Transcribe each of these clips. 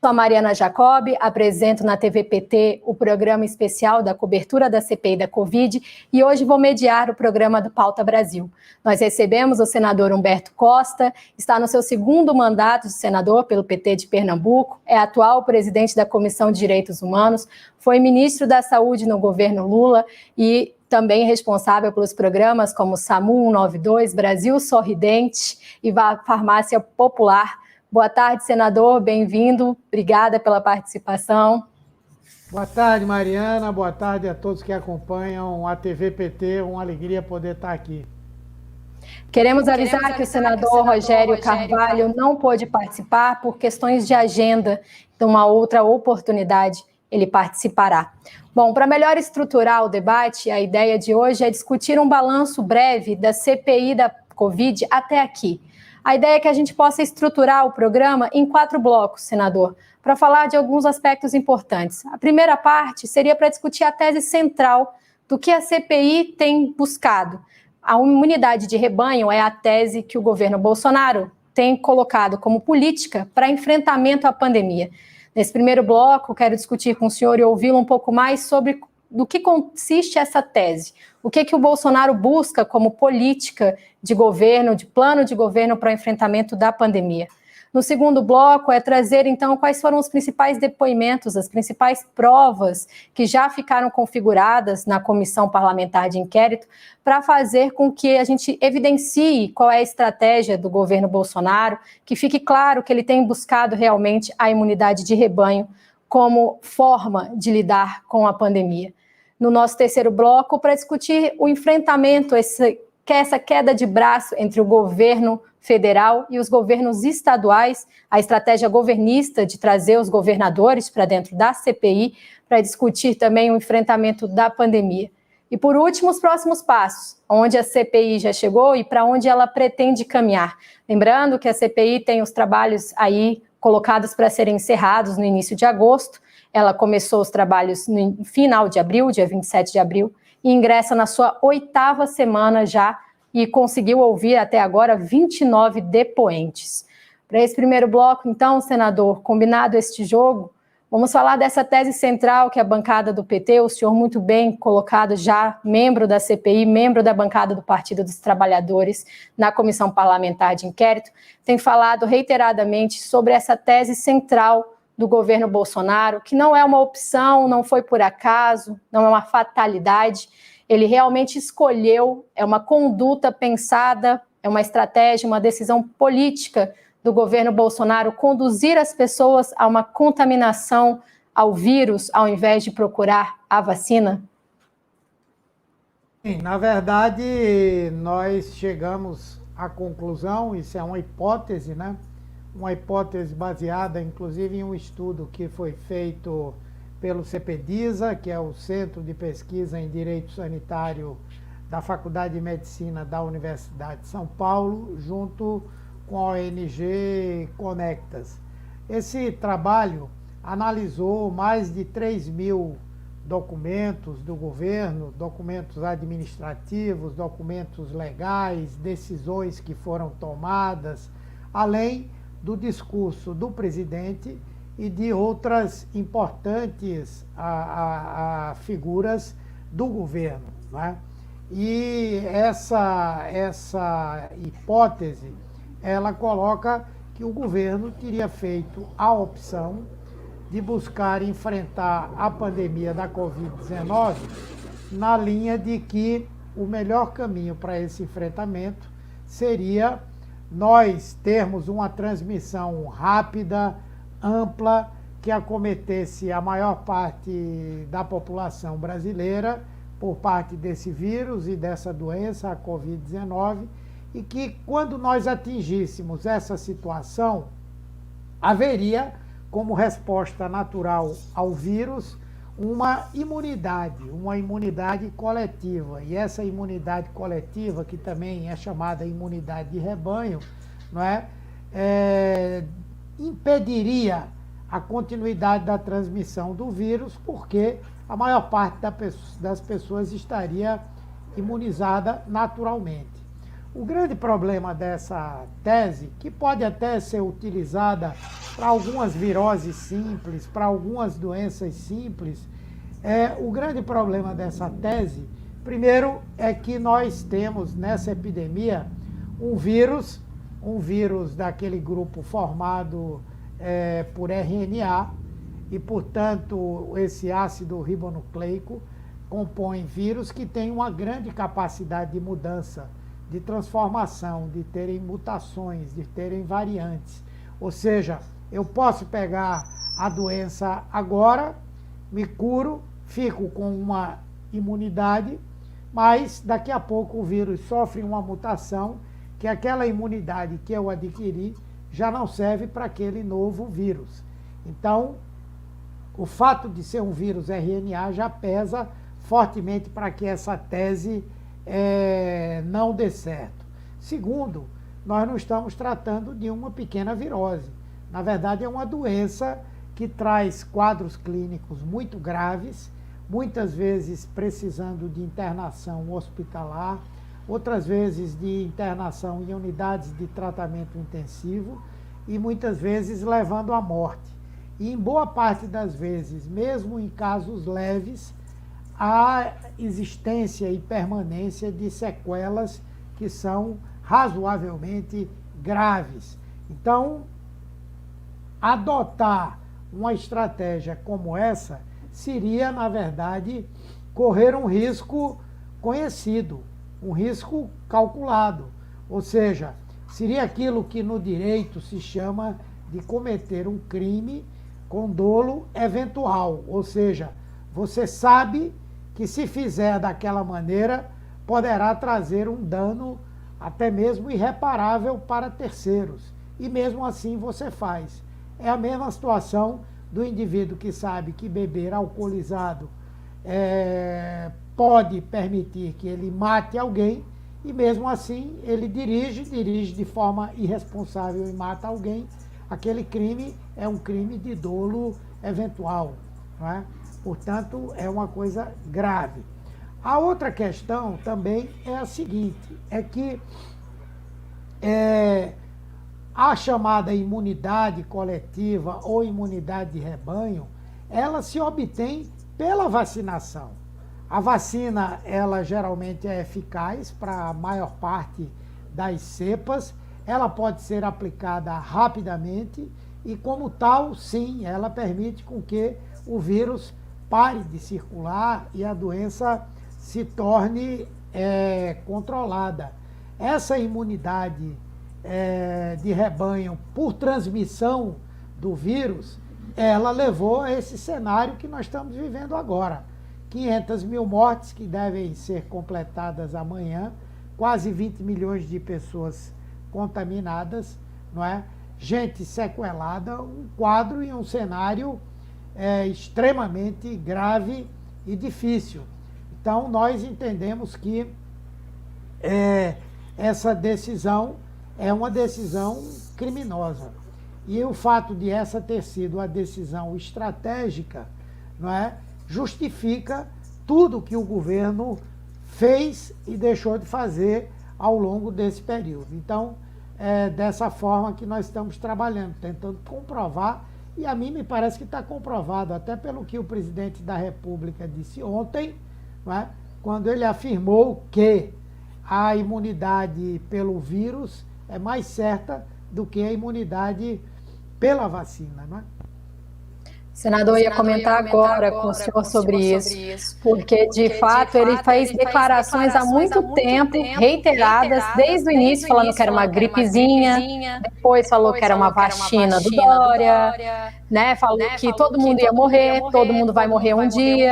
Sou a Mariana Jacob, apresento na TV PT o programa especial da cobertura da CPI da Covid e hoje vou mediar o programa do Pauta Brasil. Nós recebemos o senador Humberto Costa, está no seu segundo mandato de senador pelo PT de Pernambuco, é atual presidente da Comissão de Direitos Humanos, foi ministro da Saúde no governo Lula e também responsável pelos programas como SAMU 192, Brasil Sorridente e Farmácia Popular. Boa tarde, senador, bem-vindo, obrigada pela participação. Boa tarde, Mariana, boa tarde a todos que acompanham a TV PT, uma alegria poder estar aqui. Queremos avisar que o senador Rogério Carvalho não pôde participar por questões de agenda, então uma outra oportunidade ele participará. Bom, para melhor estruturar o debate, a ideia de hoje é discutir um balanço breve da CPI da Covid até aqui. A ideia é que a gente possa estruturar o programa em 4 blocos, senador, para falar de alguns aspectos importantes. A primeira parte seria para discutir a tese central do que a CPI tem buscado. A imunidade de rebanho é a tese que o governo Bolsonaro tem colocado como política para enfrentamento à pandemia. Nesse primeiro bloco, quero discutir com o senhor e ouvi-lo um pouco mais sobre do que consiste essa tese. O que o Bolsonaro busca como política de governo, de plano de governo para o enfrentamento da pandemia. No segundo bloco é trazer, então, quais foram os principais depoimentos, as principais provas que já ficaram configuradas na comissão parlamentar de inquérito para fazer com que a gente evidencie qual é a estratégia do governo Bolsonaro, que fique claro que ele tem buscado realmente a imunidade de rebanho como forma de lidar com a pandemia. No nosso terceiro bloco, para discutir o enfrentamento, essa queda de braço entre o governo federal e os governos estaduais, a estratégia governista de trazer os governadores para dentro da CPI, para discutir também o enfrentamento da pandemia. E, por último, os próximos passos, onde a CPI já chegou e para onde ela pretende caminhar. Lembrando que a CPI tem os trabalhos aí colocados para serem encerrados no início de agosto. Ela começou os trabalhos no final de abril, dia 27 de abril, e ingressa na sua 8ª semana já e conseguiu ouvir até agora 29 depoentes. Para esse primeiro bloco, então, senador, combinado este jogo, vamos falar dessa tese central que é a bancada do PT, o senhor muito bem colocado já, membro da CPI, membro da bancada do Partido dos Trabalhadores na Comissão Parlamentar de Inquérito, tem falado reiteradamente sobre essa tese central do governo Bolsonaro, que não é uma opção, não foi por acaso, não é uma fatalidade, ele realmente escolheu, é uma conduta pensada, é uma estratégia, uma decisão política do governo Bolsonaro conduzir as pessoas a uma contaminação ao vírus, ao invés de procurar a vacina? Sim, na verdade, nós chegamos à conclusão, isso é uma hipótese, né? Uma hipótese baseada, inclusive, em um estudo que foi feito pelo CPDISA, que é o Centro de Pesquisa em Direito Sanitário da Faculdade de Medicina da Universidade de São Paulo, junto com a ONG Conectas. Esse trabalho analisou mais de 3.000 documentos do governo, documentos administrativos, documentos legais, decisões que foram tomadas, além do discurso do presidente e de outras importantes figuras do governo, né? E essa hipótese, ela coloca que o governo teria feito a opção de buscar enfrentar a pandemia da Covid-19 na linha de que o melhor caminho para esse enfrentamento seria nós termos uma transmissão rápida, ampla, que acometesse a maior parte da população brasileira por parte desse vírus e dessa doença, a Covid-19, e que quando nós atingíssemos essa situação, haveria como resposta natural ao vírus uma imunidade coletiva. E essa imunidade coletiva, que também é chamada imunidade de rebanho, não é? Impediria a continuidade da transmissão do vírus, porque a maior parte das pessoas estaria imunizada naturalmente. O grande problema dessa tese, que pode até ser utilizada para algumas viroses simples, para algumas doenças simples, o grande problema dessa tese, primeiro, é que nós temos nessa epidemia um vírus daquele grupo formado por RNA, e, portanto, esse ácido ribonucleico compõe vírus que têm uma grande capacidade de mudança, de transformação, de terem mutações, de terem variantes. Ou seja, eu posso pegar a doença agora, me curo, fico com uma imunidade, mas daqui a pouco o vírus sofre uma mutação que aquela imunidade que eu adquiri já não serve para aquele novo vírus. Então, o fato de ser um vírus RNA já pesa fortemente para que essa tese não dê certo. Segundo, nós não estamos tratando de uma pequena virose. Na verdade, é uma doença que traz quadros clínicos muito graves, muitas vezes precisando de internação hospitalar, outras vezes de internação em unidades de tratamento intensivo e muitas vezes levando à morte. E em boa parte das vezes, mesmo em casos leves, há existência e permanência de sequelas que são razoavelmente graves. Então, adotar uma estratégia como essa seria, na verdade, correr um risco conhecido, um risco calculado. Ou seja, seria aquilo que no direito se chama de cometer um crime com dolo eventual. Ou seja, você sabe que se fizer daquela maneira, poderá trazer um dano até mesmo irreparável para terceiros. E mesmo assim você faz. É a mesma situação do indivíduo que sabe que beber alcoolizado pode permitir que ele mate alguém, e mesmo assim ele dirige de forma irresponsável e mata alguém. Aquele crime é um crime de dolo eventual, não é? Portanto, é uma coisa grave. A outra questão também é a seguinte, é que a chamada imunidade coletiva ou imunidade de rebanho, ela se obtém pela vacinação. A vacina, ela geralmente é eficaz para a maior parte das cepas, ela pode ser aplicada rapidamente e, como tal, sim, ela permite com que o vírus pare de circular e a doença se torne controlada. Essa imunidade de rebanho por transmissão do vírus, ela levou a esse cenário que nós estamos vivendo agora. 500 mil mortes que devem ser completadas amanhã, quase 20 milhões de pessoas contaminadas, não é? Gente sequelada, um quadro e um cenário extremamente grave e difícil. Então, nós entendemos que essa decisão é uma decisão criminosa. E o fato de essa ter sido a decisão estratégica, não é, justifica tudo que o governo fez e deixou de fazer ao longo desse período. Então, é dessa forma que nós estamos trabalhando, tentando comprovar, e a mim me parece que está comprovado, até pelo que o presidente da República disse ontem, não é, quando ele afirmou que a imunidade pelo vírus é mais certa do que a imunidade pela vacina, não é? Senador, eu ia comentar agora com o senhor sobre isso, porque, de fato, ele fez declarações há muito tempo, reiteradas, desde o início, falando que era uma gripezinha, depois falou que era uma vacina do Dória, né? Falou que todo mundo ia morrer, todo mundo vai morrer um dia,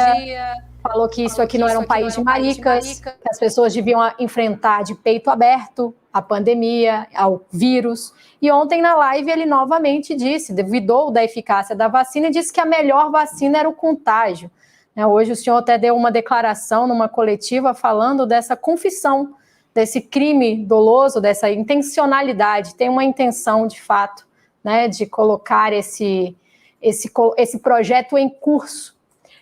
falou que isso aqui não era um país de maricas, que as pessoas deviam enfrentar de peito aberto a pandemia, ao vírus. E ontem na live ele novamente disse, duvidou da eficácia da vacina e disse que a melhor vacina era o contágio. Hoje o senhor até deu uma declaração numa coletiva falando dessa confissão, desse crime doloso, dessa intencionalidade, tem uma intenção de fato, né, de colocar esse projeto em curso.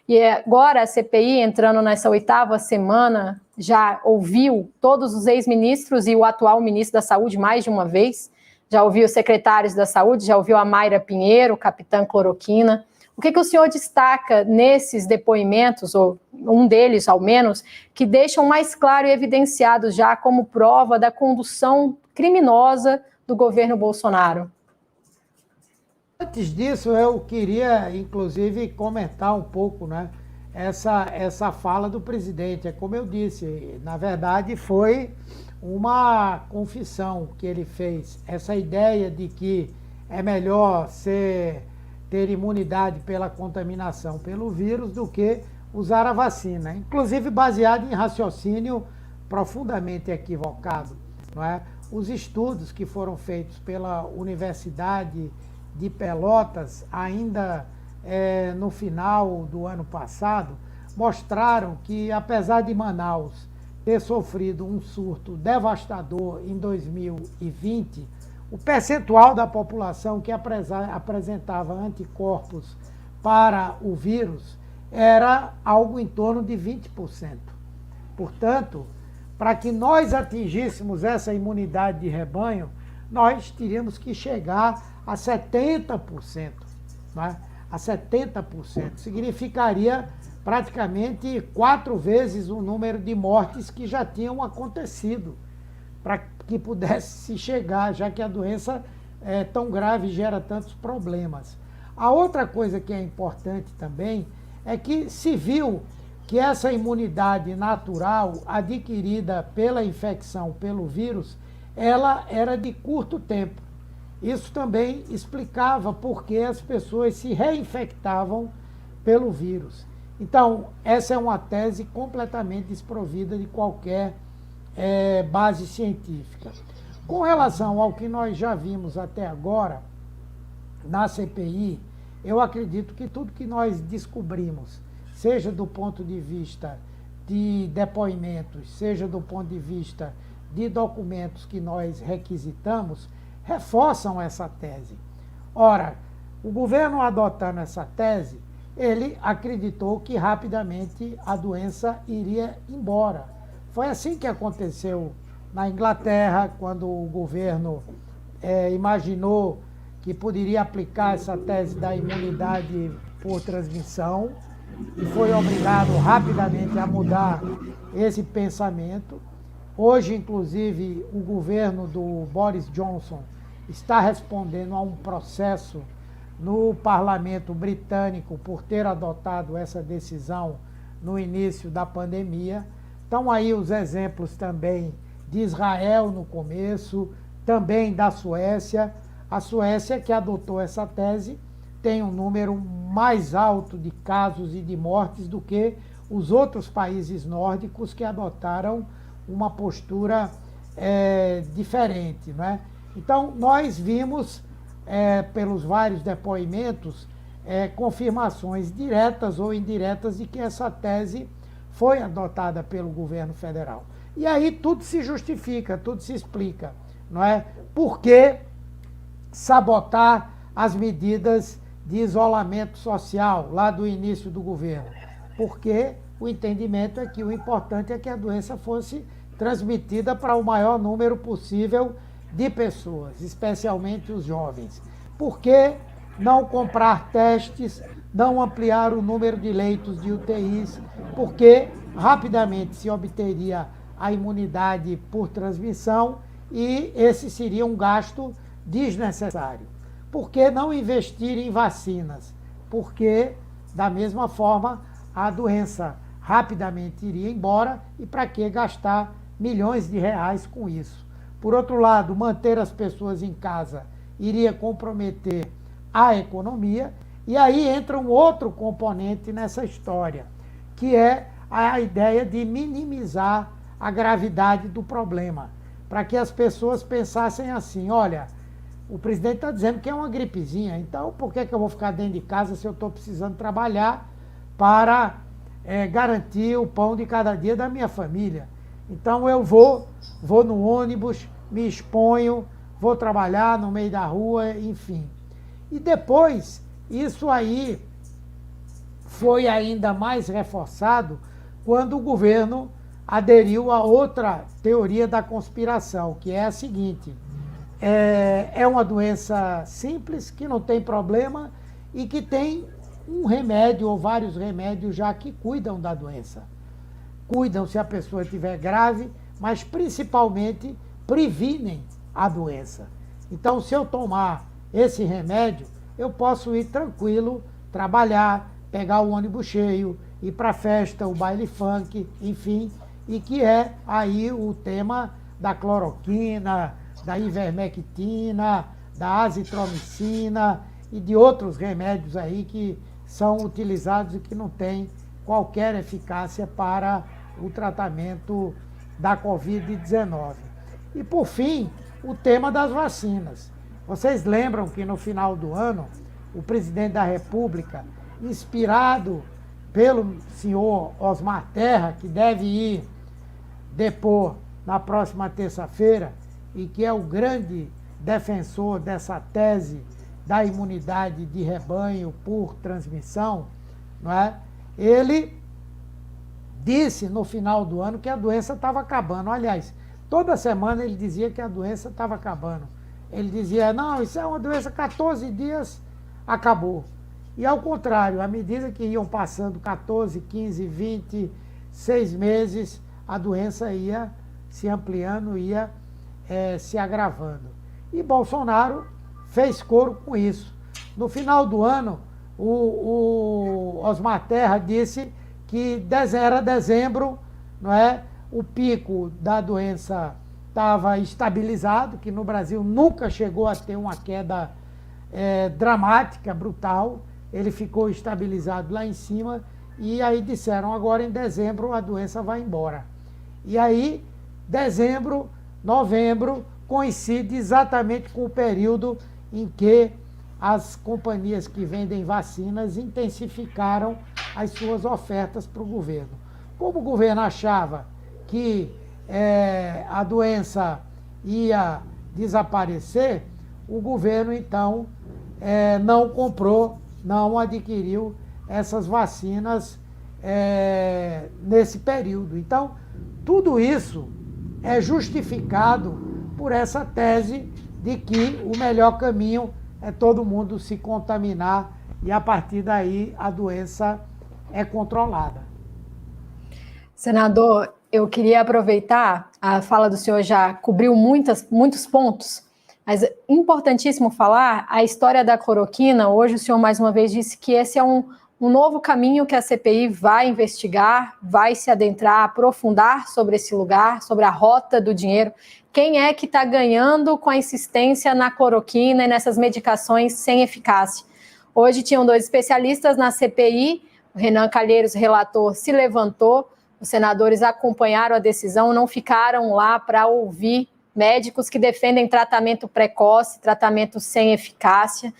E agora a CPI entrando nessa 8ª semana, já ouviu todos os ex-ministros e o atual ministro da Saúde mais de uma vez, já ouviu os secretários da Saúde, já ouviu a Mayra Pinheiro, capitã cloroquina. O que o senhor destaca nesses depoimentos, ou um deles ao menos, que deixam mais claro e evidenciado já como prova da condução criminosa do governo Bolsonaro? Antes disso, eu queria, inclusive, comentar um pouco, né, essa fala do presidente. É como eu disse, na verdade, foi uma confissão que ele fez. Essa ideia de que é melhor ter imunidade pela contaminação pelo vírus do que usar a vacina, inclusive baseado em raciocínio profundamente equivocado, não é? Os estudos que foram feitos pela Universidade de Pelotas, ainda no final do ano passado, mostraram que, apesar de Manaus ter sofrido um surto devastador em 2020, o percentual da população que apresentava anticorpos para o vírus era algo em torno de 20%. Portanto, para que nós atingíssemos essa imunidade de rebanho, nós teríamos que chegar a 70%. Né? A 70%. Significaria praticamente 4 vezes o número de mortes que já tinham acontecido, para que pudesse se chegar, já que a doença é tão grave e gera tantos problemas. A outra coisa que é importante também é que se viu que essa imunidade natural adquirida pela infecção pelo vírus, ela era de curto tempo. Isso também explicava por que as pessoas se reinfectavam pelo vírus. Então, essa é uma tese completamente desprovida de qualquer base científica. Com relação ao que nós já vimos até agora na CPI, eu acredito que tudo que nós descobrimos, seja do ponto de vista de depoimentos, seja do ponto de vista de documentos que nós requisitamos, reforçam essa tese. Ora, o governo adotando essa tese, ele acreditou que rapidamente a doença iria embora. Foi assim que aconteceu na Inglaterra, quando o governo imaginou que poderia aplicar essa tese da imunidade por transmissão e foi obrigado rapidamente a mudar esse pensamento. Hoje, inclusive, o governo do Boris Johnson está respondendo a um processo no parlamento britânico por ter adotado essa decisão no início da pandemia. Estão aí os exemplos também de Israel no começo, também da Suécia. A Suécia, que adotou essa tese, tem um número mais alto de casos e de mortes do que os outros países nórdicos que adotaram uma postura diferente, não é? Então, nós vimos, pelos vários depoimentos, confirmações diretas ou indiretas de que essa tese foi adotada pelo governo federal. E aí tudo se justifica, tudo se explica, não é? Por que sabotar as medidas de isolamento social lá do início do governo? Porque o entendimento é que o importante é que a doença fosse transmitida para o maior número possível de pessoas, especialmente os jovens. Por que não comprar testes, não ampliar o número de leitos de UTIs? Porque rapidamente se obteria a imunidade por transmissão e esse seria um gasto desnecessário. Por que não investir em vacinas? Porque, da mesma forma, a doença rapidamente iria embora e para que gastar milhões de reais com isso? Por outro lado, manter as pessoas em casa iria comprometer a economia e aí entra um outro componente nessa história, que é a ideia de minimizar a gravidade do problema, para que as pessoas pensassem assim: olha, o presidente está dizendo que é uma gripezinha, então por que eu vou ficar dentro de casa se eu estou precisando trabalhar para garantir o pão de cada dia da minha família? Então eu vou no ônibus, me exponho, vou trabalhar no meio da rua, enfim. E depois, isso aí foi ainda mais reforçado quando o governo aderiu a outra teoria da conspiração, que é a seguinte: é uma doença simples, que não tem problema e que tem um remédio ou vários remédios já que cuidam da doença. Cuidam se a pessoa estiver grave, mas principalmente previnem a doença. Então, se eu tomar esse remédio, eu posso ir tranquilo, trabalhar, pegar o ônibus cheio, ir para a festa, o baile funk, enfim, e que é aí o tema da cloroquina, da ivermectina, da azitromicina e de outros remédios aí que são utilizados e que não têm qualquer eficácia para o tratamento da Covid-19. E, por fim, o tema das vacinas. Vocês lembram que no final do ano, o presidente da República, inspirado pelo senhor Osmar Terra, que deve ir depor na próxima terça-feira, e que é o grande defensor dessa tese da imunidade de rebanho por transmissão, não é? Ele disse no final do ano que a doença estava acabando. Aliás, toda semana ele dizia que a doença estava acabando. Ele dizia, não, isso é uma doença, 14 dias, acabou. E ao contrário, à medida que iam passando 14, 15, 20, 6 meses, a doença ia se ampliando, ia se agravando. E Bolsonaro fez coro com isso. No final do ano, o Osmar Terra disse que era dezembro, não é? O pico da doença estava estabilizado, que no Brasil nunca chegou a ter uma queda dramática, brutal. Ele ficou estabilizado lá em cima e aí disseram, agora em dezembro a doença vai embora. E aí, dezembro, novembro, coincide exatamente com o período em que as companhias que vendem vacinas intensificaram as suas ofertas para o governo. Como o governo achava que a doença ia desaparecer, o governo, então, não comprou, não adquiriu essas vacinas nesse período. Então, tudo isso é justificado por essa tese de que o melhor caminho é todo mundo se contaminar e, a partir daí, a doença é controlada. Senador, eu queria aproveitar, a fala do senhor já cobriu muitos pontos, mas é importantíssimo falar a história da cloroquina. Hoje o senhor mais uma vez disse que esse é um novo caminho que a CPI vai investigar, vai se adentrar, aprofundar sobre esse lugar, sobre a rota do dinheiro. Quem é que está ganhando com a insistência na cloroquina e nessas medicações sem eficácia? Hoje tinham 2 especialistas na CPI, o Renan Calheiros, relator, se levantou, os senadores acompanharam a decisão, não ficaram lá para ouvir médicos que defendem tratamento precoce, tratamento sem eficácia.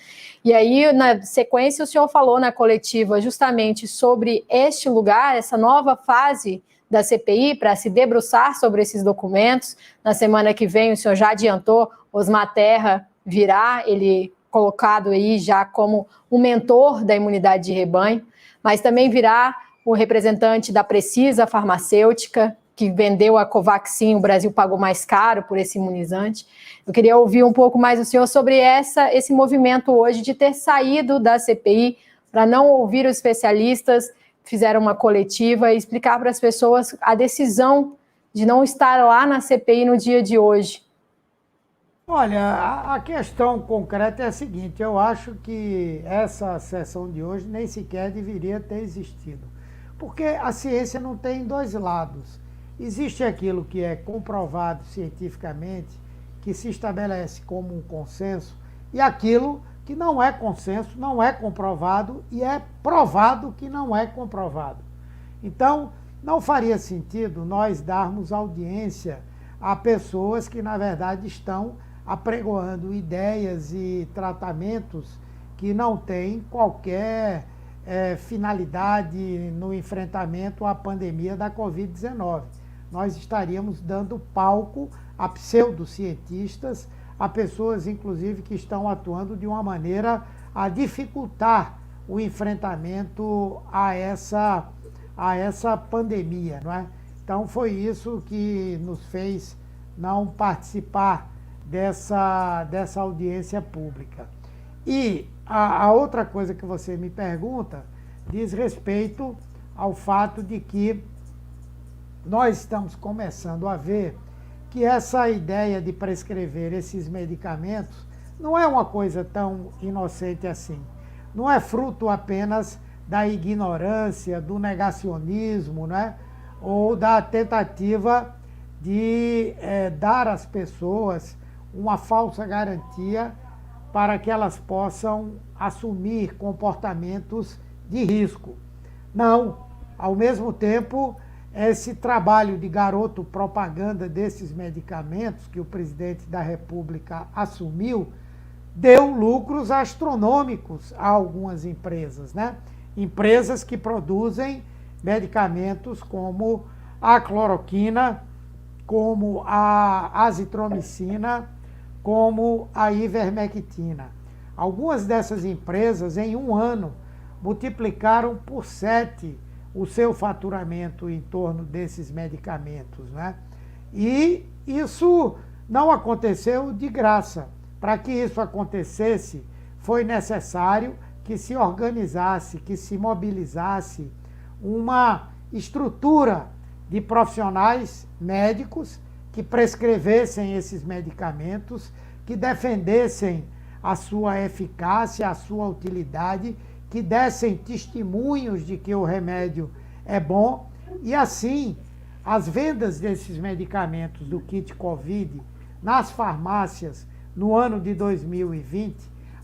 E aí, na sequência, o senhor falou na coletiva justamente sobre este lugar, essa nova fase da CPI, para se debruçar sobre esses documentos. Na semana que vem, o senhor já adiantou, Osmar Terra virá, ele colocado aí já como o mentor da imunidade de rebanho, mas também virá o representante da Precisa Farmacêutica, que vendeu a Covaxin, o Brasil pagou mais caro por esse imunizante. Eu queria ouvir um pouco mais do senhor sobre esse movimento hoje de ter saído da CPI para não ouvir os especialistas, fizeram uma coletiva e explicar para as pessoas a decisão de não estar lá na CPI no dia de hoje. Olha, a questão concreta é a seguinte: eu acho que essa sessão de hoje nem sequer deveria ter existido, porque a ciência não tem 2 lados. Existe aquilo que é comprovado cientificamente, que se estabelece como um consenso, e aquilo que não é consenso, não é comprovado e é provado que não é comprovado. Então, não faria sentido nós darmos audiência a pessoas que, na verdade, estão apregoando ideias e tratamentos que não têm qualquer finalidade no enfrentamento à pandemia da Covid-19. Nós estaríamos dando palco a pseudocientistas, a pessoas, inclusive, que estão atuando de uma maneira a dificultar o enfrentamento a essa pandemia, não é? Então foi isso que nos fez não participar dessa audiência pública. E a outra coisa que você me pergunta diz respeito ao fato de que nós estamos começando a ver que essa ideia de prescrever esses medicamentos não é uma coisa tão inocente assim. Não é fruto apenas da ignorância, do negacionismo, né? Ou da tentativa de dar às pessoas uma falsa garantia para que elas possam assumir comportamentos de risco. Não, ao mesmo tempo, esse trabalho de garoto propaganda desses medicamentos que o presidente da República assumiu, deu lucros astronômicos a algumas empresas, né? Empresas que produzem medicamentos como a cloroquina, como a azitromicina, como a ivermectina. Algumas dessas empresas, em um ano, multiplicaram por 7 o seu faturamento em torno desses medicamentos, né? E isso não aconteceu de graça. Para que isso acontecesse, foi necessário que se organizasse, que se mobilizasse uma estrutura de profissionais médicos que prescrevessem esses medicamentos, que defendessem a sua eficácia, a sua utilidade, que dessem testemunhos de que o remédio é bom. E assim, as vendas desses medicamentos do kit Covid nas farmácias no ano de 2020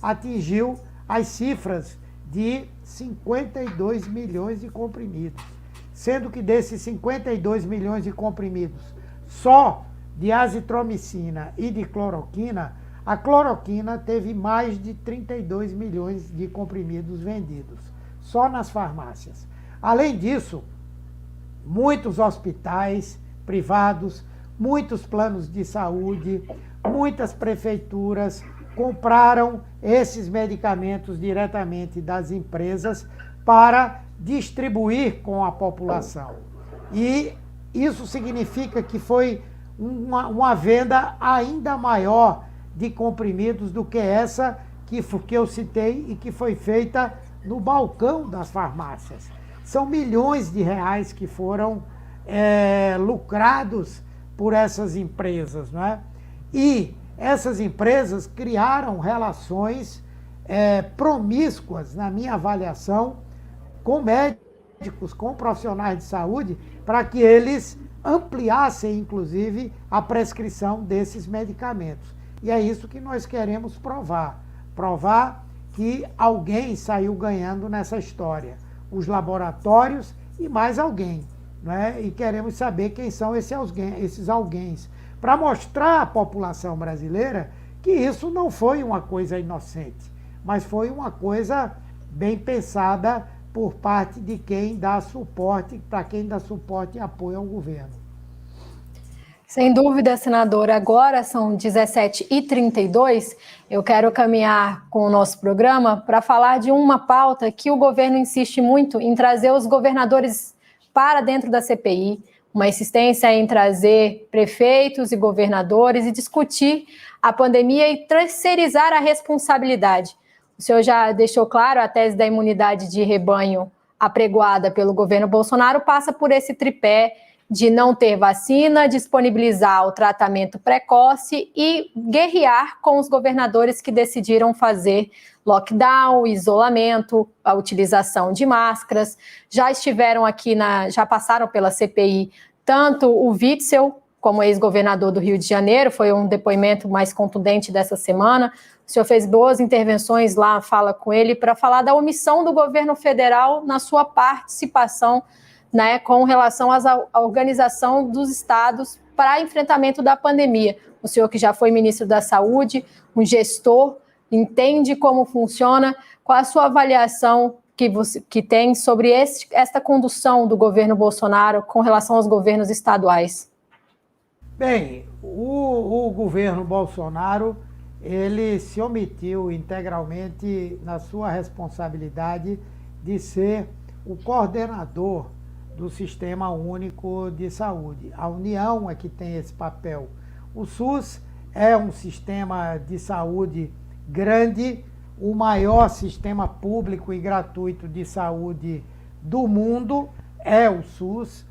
atingiu as cifras de 52 milhões de comprimidos, sendo que desses 52 milhões de comprimidos, só de azitromicina e de cloroquina, a cloroquina teve mais de 32 milhões de comprimidos vendidos, só nas farmácias. Além disso, muitos hospitais privados, muitos planos de saúde, muitas prefeituras compraram esses medicamentos diretamente das empresas para distribuir com a população. E isso significa que foi uma venda ainda maior de comprimidos do que essa que eu citei e que foi feita no balcão das farmácias. São milhões de reais que foram lucrados por essas empresas, não é? E essas empresas criaram relações promíscuas, na minha avaliação, com médicos, com profissionais de saúde, para que eles ampliassem, inclusive, a prescrição desses medicamentos. E é isso que nós queremos provar. Provar que alguém saiu ganhando nessa história. Os laboratórios e mais alguém. Né? E queremos saber quem são esses alguém. Para mostrar à população brasileira que isso não foi uma coisa inocente, mas foi uma coisa bem pensada por parte de quem dá suporte, para quem dá suporte e apoio ao governo. Sem dúvida, senador. Agora são 17h32. Eu quero caminhar com o nosso programa para falar de uma pauta que o governo insiste muito em trazer os governadores para dentro da CPI, uma insistência em trazer prefeitos e governadores e discutir a pandemia e terceirizar a responsabilidade. O senhor já deixou claro, a tese da imunidade de rebanho apregoada pelo governo Bolsonaro passa por esse tripé de não ter vacina, disponibilizar o tratamento precoce e guerrear com os governadores que decidiram fazer lockdown, isolamento, a utilização de máscaras. Já estiveram aqui, já passaram pela CPI, tanto o Witzel, como ex-governador do Rio de Janeiro, foi um depoimento mais contundente dessa semana. O senhor fez boas intervenções lá, fala com ele, para falar da omissão do governo federal na sua participação, né, com relação à organização dos estados para enfrentamento da pandemia. O senhor que já foi ministro da Saúde, um gestor, entende como funciona, qual a sua avaliação que tem sobre esta condução do governo Bolsonaro com relação aos governos estaduais? Bem, o governo Bolsonaro, ele se omitiu integralmente na sua responsabilidade de ser o coordenador do Sistema Único de Saúde. A União é que tem esse papel. O SUS é um sistema de saúde grande, o maior sistema público e gratuito de saúde do mundo é o SUS.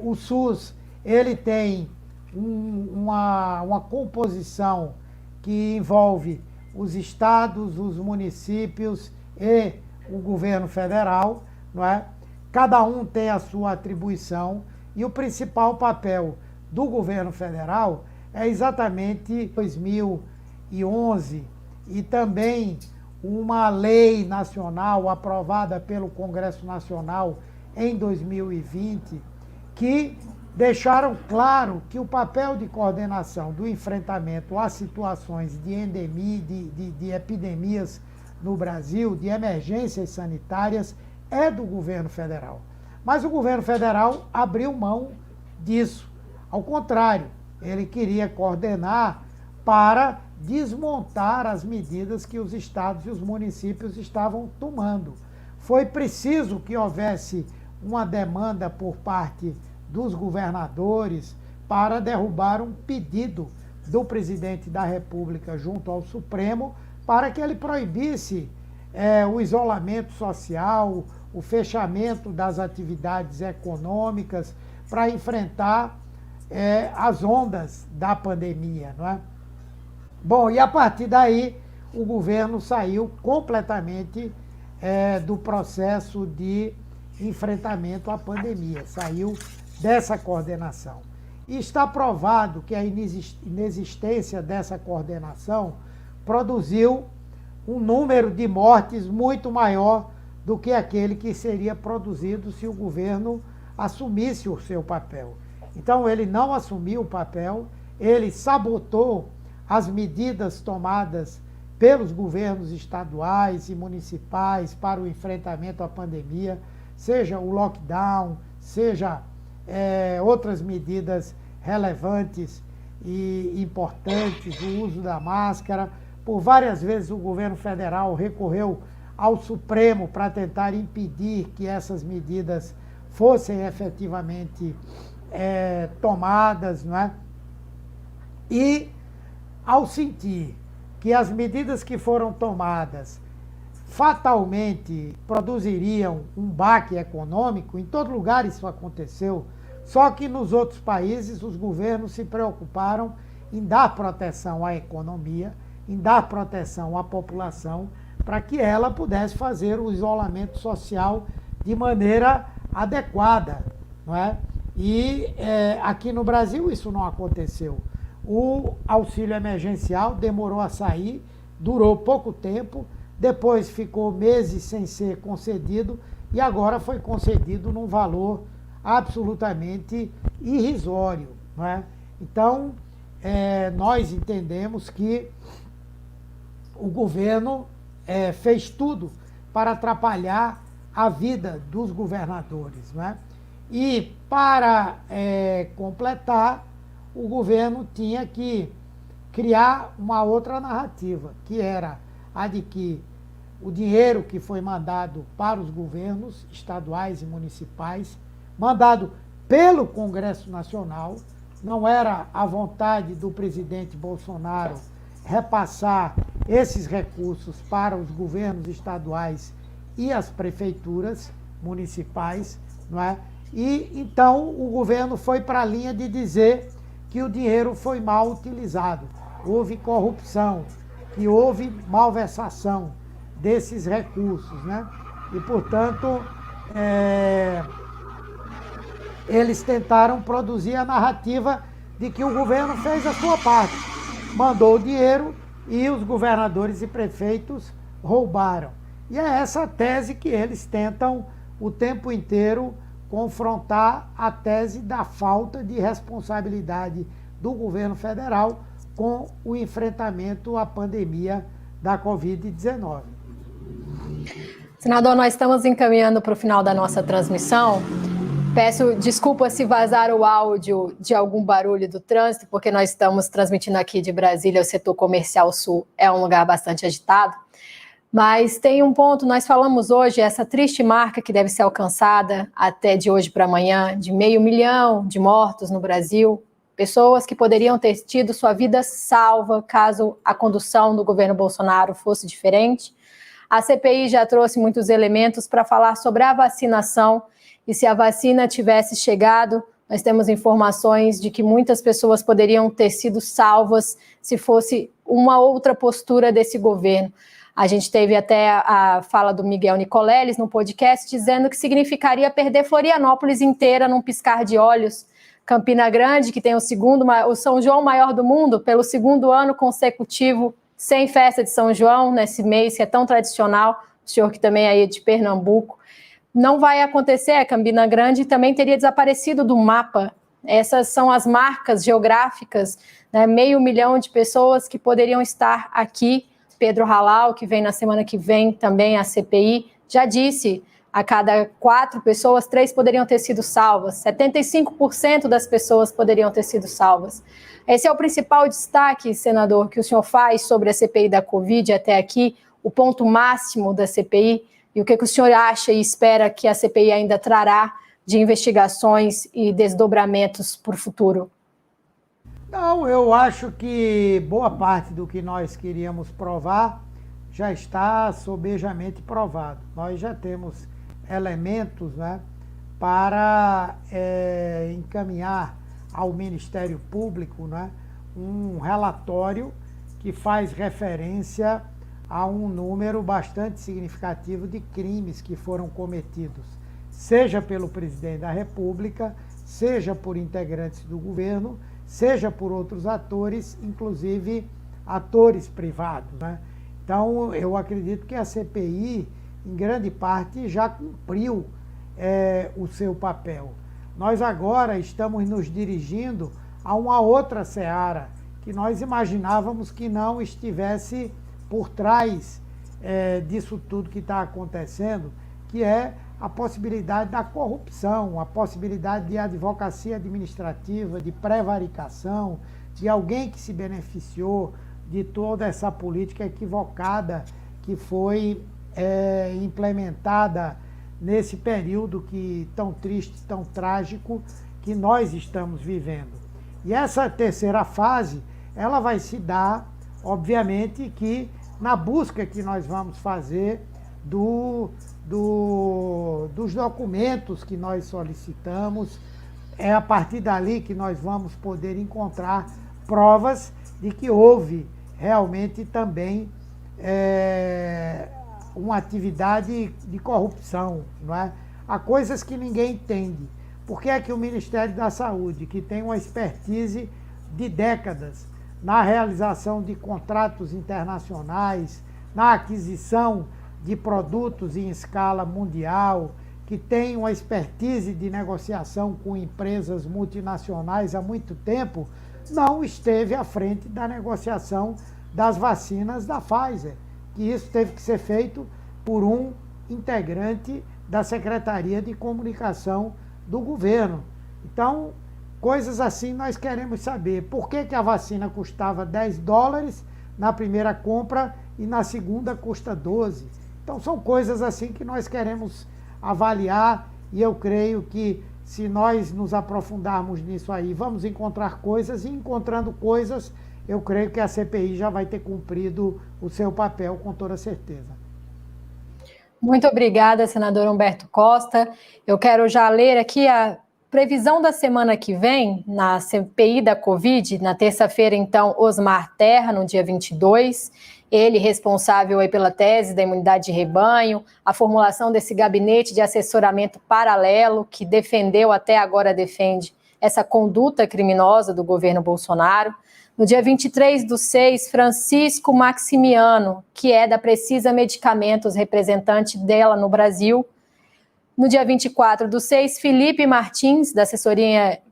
O SUS ele tem uma composição que envolve os estados, os municípios e o governo federal, não é? Cada um tem a sua atribuição e o principal papel do governo federal é exatamente 2011 e também uma lei nacional aprovada pelo Congresso Nacional em 2020 que deixaram claro que o papel de coordenação do enfrentamento a situações de endemia, de epidemias no Brasil, de emergências sanitárias, é do governo federal. Mas o governo federal abriu mão disso. Ao contrário, ele queria coordenar para desmontar as medidas que os estados e os municípios estavam tomando. Foi preciso que houvesse uma demanda por parte dos governadores para derrubar um pedido do presidente da República junto ao Supremo para que ele proibisse o isolamento social, o fechamento das atividades econômicas para enfrentar as ondas da pandemia, não é? Bom, e a partir daí o governo saiu completamente do processo de enfrentamento à pandemia, saiu dessa coordenação. E está provado que a inexistência dessa coordenação produziu um número de mortes muito maior do que aquele que seria produzido se o governo assumisse o seu papel. Então, ele não assumiu o papel, ele sabotou as medidas tomadas pelos governos estaduais e municipais para o enfrentamento à pandemia, seja o lockdown, seja outras medidas relevantes e importantes, o uso da máscara. Por várias vezes o governo federal recorreu ao Supremo para tentar impedir que essas medidas fossem efetivamente tomadas, não é? E ao sentir que as medidas que foram tomadas fatalmente produziriam um baque econômico, em todo lugar isso aconteceu, só que nos outros países os governos se preocuparam em dar proteção à economia, em dar proteção à população, para que ela pudesse fazer o isolamento social de maneira adequada, não é? E aqui no Brasil isso não aconteceu. O auxílio emergencial demorou a sair, durou pouco tempo, depois ficou meses sem ser concedido e agora foi concedido num valor absolutamente irrisório, não é? Então, nós entendemos que o governo fez tudo para atrapalhar a vida dos governadores, não é? E para completar, o governo tinha que criar uma outra narrativa, que era a de que o dinheiro que foi mandado para os governos estaduais e municipais, mandado pelo Congresso Nacional, não era a vontade do presidente Bolsonaro repassar esses recursos para os governos estaduais e as prefeituras municipais, não é? E então o governo foi para a linha de dizer que o dinheiro foi mal utilizado, houve corrupção, que houve malversação desses recursos, né? E, portanto, eles tentaram produzir a narrativa de que o governo fez a sua parte, mandou o dinheiro e os governadores e prefeitos roubaram. E é essa tese que eles tentam o tempo inteiro confrontar, a tese da falta de responsabilidade do governo federal com o enfrentamento à pandemia da Covid-19. Senador, nós estamos encaminhando para o final da nossa transmissão. Peço desculpa se vazar o áudio de algum barulho do trânsito, porque nós estamos transmitindo aqui de Brasília, o setor comercial sul é um lugar bastante agitado. Mas tem um ponto, nós falamos hoje, essa triste marca que deve ser alcançada até de hoje para amanhã, de 500 mil de mortos no Brasil, pessoas que poderiam ter tido sua vida salva caso a condução do governo Bolsonaro fosse diferente. A CPI já trouxe muitos elementos para falar sobre a vacinação, e se a vacina tivesse chegado, nós temos informações de que muitas pessoas poderiam ter sido salvas se fosse uma outra postura desse governo. A gente teve até a fala do Miguel Nicoleles no podcast dizendo que significaria perder Florianópolis inteira num piscar de olhos. Campina Grande, que tem o São João maior do mundo, pelo segundo ano consecutivo, sem festa de São João, nesse mês que é tão tradicional, o senhor que também é aí de Pernambuco, não vai acontecer. A Campina Grande também teria desaparecido do mapa. Essas são as marcas geográficas, né? 500 mil de pessoas que poderiam estar aqui. Pedro Halal, que vem na semana que vem também à CPI, já disse, a cada 4 pessoas, 3 poderiam ter sido salvas, 75% das pessoas poderiam ter sido salvas. Esse é o principal destaque, senador, que o senhor faz sobre a CPI da Covid até aqui, o ponto máximo da CPI, e o que o senhor acha e espera que a CPI ainda trará de investigações e desdobramentos para o futuro? Não, eu acho que boa parte do que nós queríamos provar já está sobejamente provado. Nós já temos elementos, né, para encaminhar ao Ministério Público, né, um relatório que faz referência a um número bastante significativo de crimes que foram cometidos, seja pelo presidente da República, seja por integrantes do governo, seja por outros atores, inclusive atores privados, né? Então, eu acredito que a CPI, em grande parte, já cumpriu o seu papel. Nós agora estamos nos dirigindo a uma outra seara, que nós imaginávamos que não estivesse por trás disso tudo que está acontecendo, que é a possibilidade da corrupção, a possibilidade de advocacia administrativa, de prevaricação, de alguém que se beneficiou de toda essa política equivocada que foi implementada nesse período tão triste, tão trágico que nós estamos vivendo. E essa terceira fase, ela vai se dar, obviamente, que na busca que nós vamos fazer dos documentos que nós solicitamos, é a partir dali que nós vamos poder encontrar provas de que houve realmente também uma atividade de corrupção, não é? Há coisas que ninguém entende. Por que é que o Ministério da Saúde, que tem uma expertise de décadas na realização de contratos internacionais, na aquisição de produtos em escala mundial, que tem uma expertise de negociação com empresas multinacionais há muito tempo, não esteve à frente da negociação das vacinas da Pfizer, que isso teve que ser feito por um integrante da Secretaria de Comunicação do governo. Então, coisas assim nós queremos saber. Por que a vacina custava $10 na primeira compra e na segunda custa 12? Então, são coisas assim que nós queremos avaliar, e eu creio que se nós nos aprofundarmos nisso aí, vamos encontrar coisas, e encontrando coisas, eu creio que a CPI já vai ter cumprido o seu papel com toda certeza. Muito obrigada, senador Humberto Costa. Eu quero já ler aqui a previsão da semana que vem, na CPI da Covid, na terça-feira, então, Osmar Terra, no dia 22, ele responsável aí pela tese da imunidade de rebanho, a formulação desse gabinete de assessoramento paralelo, que defendeu, até agora defende, essa conduta criminosa do governo Bolsonaro. No dia 23/6, Francisco Maximiano, que é da Precisa Medicamentos, representante dela no Brasil. No dia 24/6, Felipe Martins,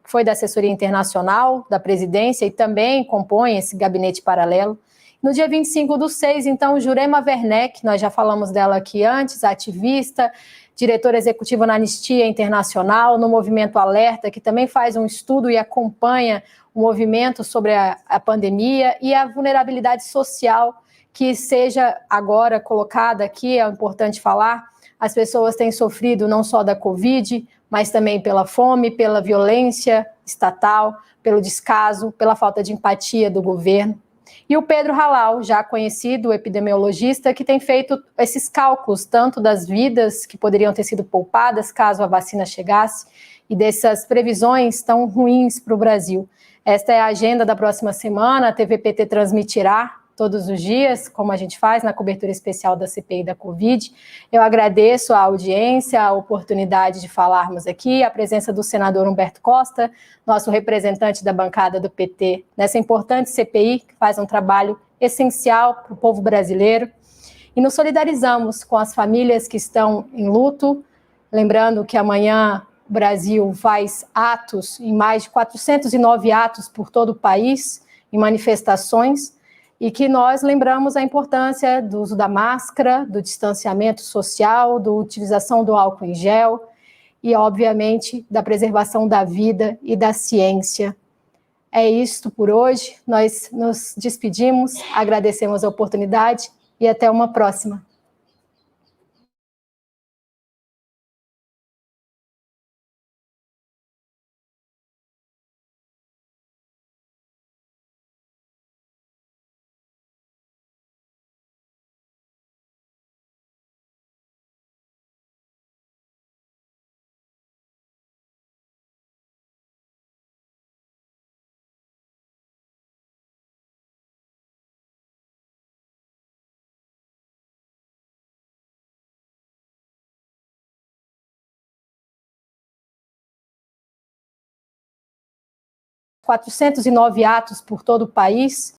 foi da assessoria internacional da presidência e também compõe esse gabinete paralelo. No dia 25/6, então, Jurema Werneck, nós já falamos dela aqui antes, ativista, diretora executiva na Anistia Internacional, no Movimento Alerta, que também faz um estudo e acompanha o movimento sobre a pandemia e a vulnerabilidade social que seja agora colocada aqui, é importante falar, as pessoas têm sofrido não só da Covid, mas também pela fome, pela violência estatal, pelo descaso, pela falta de empatia do governo. E o Pedro Halal, já conhecido, o epidemiologista, que tem feito esses cálculos, tanto das vidas que poderiam ter sido poupadas caso a vacina chegasse, e dessas previsões tão ruins para o Brasil. Esta é a agenda da próxima semana, a TVPT transmitirá todos os dias, como a gente faz na cobertura especial da CPI da Covid. Eu agradeço a audiência, a oportunidade de falarmos aqui, a presença do senador Humberto Costa, nosso representante da bancada do PT, nessa importante CPI, que faz um trabalho essencial para o povo brasileiro. E nos solidarizamos com as famílias que estão em luto, lembrando que amanhã o Brasil faz atos, em mais de 409 atos por todo o país, em manifestações, e que nós lembramos a importância do uso da máscara, do distanciamento social, da utilização do álcool em gel e, obviamente, da preservação da vida e da ciência. É isto por hoje, nós nos despedimos, agradecemos a oportunidade e até uma próxima. ...409 atos por todo o país,